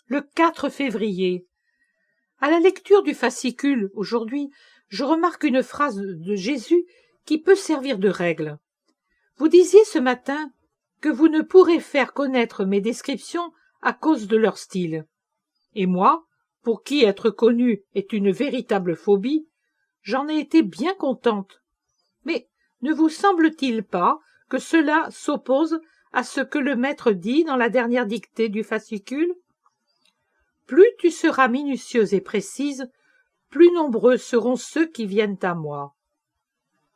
Le 4 février. À la lecture du fascicule, aujourd'hui, je remarque une phrase de Jésus qui peut servir de règle. Vous disiez ce matin que vous ne pourrez faire connaître mes descriptions à cause de leur style. Et moi, pour qui être connu est une véritable phobie, j'en ai été bien contente. Mais ne vous semble-t-il pas que cela s'oppose à ce que le maître dit dans la dernière dictée du fascicule? Plus tu seras minutieuse et précise, plus nombreux seront ceux qui viennent à moi.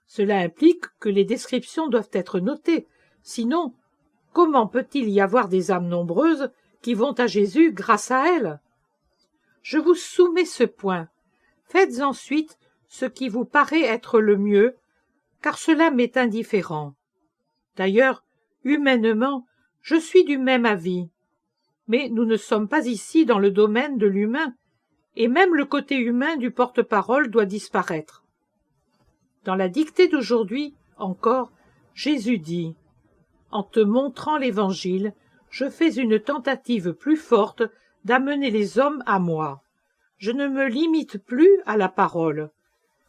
Cela implique que les descriptions doivent être notées, sinon, comment peut-il y avoir des âmes nombreuses qui vont à Jésus grâce à elles? Je vous soumets ce point. Faites ensuite ce qui vous paraît être le mieux, car cela m'est indifférent. D'ailleurs, humainement, je suis du même avis. Mais nous ne sommes pas ici dans le domaine de l'humain, et même le côté humain du porte-parole doit disparaître. Dans la dictée d'aujourd'hui, encore, Jésus dit « En te montrant l'Évangile, je fais une tentative plus forte d'amener les hommes à moi. Je ne me limite plus à la parole.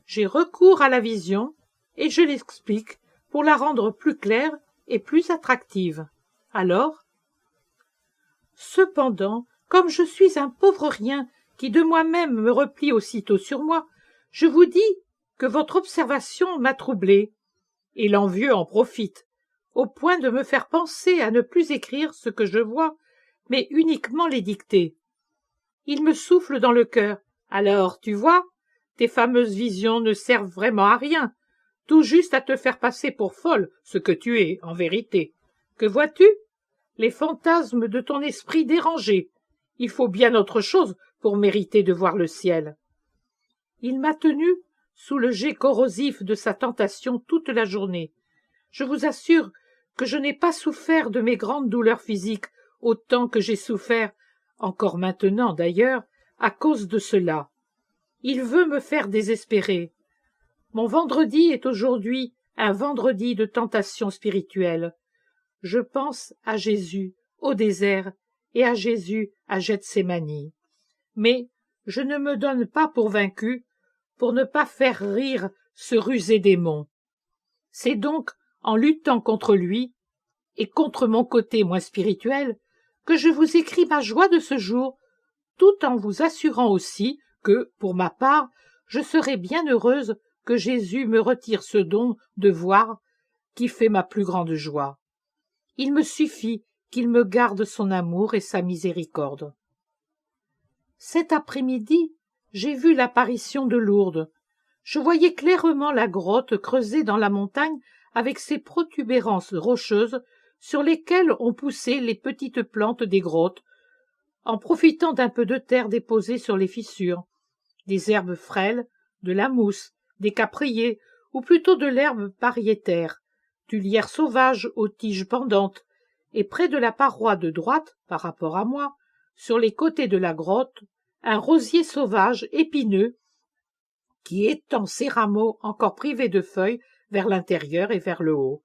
J'ai recours à la vision, et je l'explique pour la rendre plus claire et plus attractive. Alors, cependant, comme je suis un pauvre rien qui de moi-même me replie aussitôt sur moi, je vous dis que votre observation m'a troublé, et l'envieux en profite, au point de me faire penser à ne plus écrire ce que je vois, mais uniquement les dicter. Il me souffle dans le cœur. Alors, tu vois, tes fameuses visions ne servent vraiment à rien, tout juste à te faire passer pour folle, ce que tu es, en vérité. Que vois-tu? Les fantasmes de ton esprit dérangé. Il faut bien autre chose pour mériter de voir le ciel. Il m'a tenu sous le jet corrosif de sa tentation toute la journée. Je vous assure que je n'ai pas souffert de mes grandes douleurs physiques autant que j'ai souffert, encore maintenant d'ailleurs, à cause de cela. Il veut me faire désespérer. Mon vendredi est aujourd'hui un vendredi de tentation spirituelle. Je pense à Jésus au désert et à Jésus à Gethsémani. Mais je ne me donne pas pour vaincu pour ne pas faire rire ce rusé démon. C'est donc en luttant contre lui et contre mon côté moins spirituel que je vous écris ma joie de ce jour, tout en vous assurant aussi que, pour ma part, je serai bien heureuse que Jésus me retire ce don de voir qui fait ma plus grande joie. Il me suffit qu'il me garde son amour et sa miséricorde. Cet après-midi, j'ai vu l'apparition de Lourdes. Je voyais clairement la grotte creusée dans la montagne avec ses protubérances rocheuses sur lesquelles ont poussé les petites plantes des grottes, en profitant d'un peu de terre déposée sur les fissures, des herbes frêles, de la mousse, des capriers, ou plutôt de l'herbe pariétaire, du lierre sauvage aux tiges pendantes, et près de la paroi de droite, par rapport à moi, sur les côtés de la grotte, un rosier sauvage épineux qui étend ses rameaux encore privés de feuilles vers l'intérieur et vers le haut.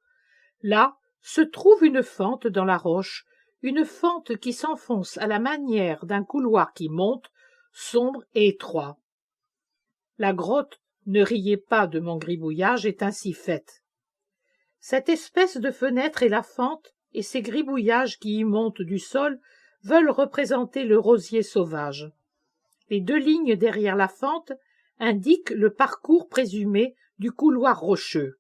Là se trouve une fente dans la roche, une fente qui s'enfonce à la manière d'un couloir qui monte, sombre et étroit. La grotte, ne riez pas de mon gribouillage, est ainsi faite. Cette espèce de fenêtre et la fente, et ces gribouillages qui y montent du sol, veulent représenter le rosier sauvage. Les deux lignes derrière la fente indiquent le parcours présumé du couloir rocheux.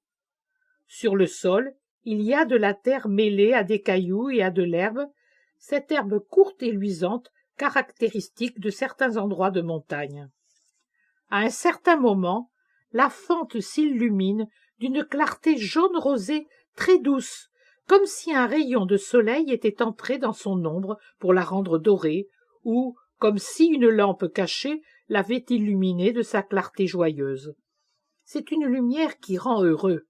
Sur le sol, il y a de la terre mêlée à des cailloux et à de l'herbe, cette herbe courte et luisante, caractéristique de certains endroits de montagne. À un certain moment, la fente s'illumine d'une clarté jaune rosé très douce, comme si un rayon de soleil était entré dans son ombre pour la rendre dorée, ou comme si une lampe cachée l'avait illuminée de sa clarté joyeuse. C'est une lumière qui rend heureux.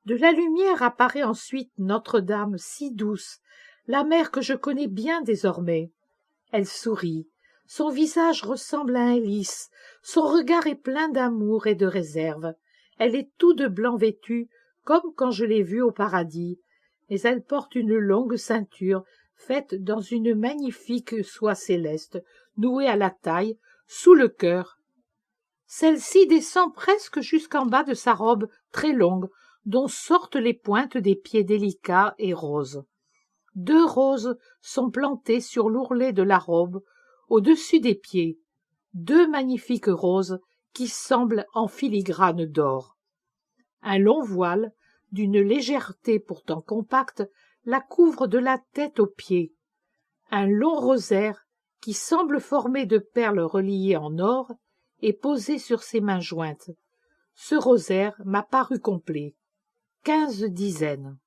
De la lumière apparaît ensuite Notre-Dame si douce, la mère que je connais bien désormais. Elle sourit, son visage ressemble à un lys, son regard est plein d'amour et de réserve. Elle est tout de blanc vêtue, comme quand je l'ai vue au paradis, mais elle porte une longue ceinture faite dans une magnifique soie céleste, nouée à la taille, sous le cœur. Celle-ci descend presque jusqu'en bas de sa robe très longue, dont sortent les pointes des pieds délicats et roses. 2 roses sont plantées sur l'ourlet de la robe, au-dessus des pieds, 2 magnifiques roses qui semblent en filigrane d'or. Un long voile, d'une légèreté pourtant compacte, la couvre de la tête aux pieds. Un long rosaire, qui semble formé de perles reliées en or, est posé sur ses mains jointes. Ce rosaire m'a paru complet. 15 dizaines.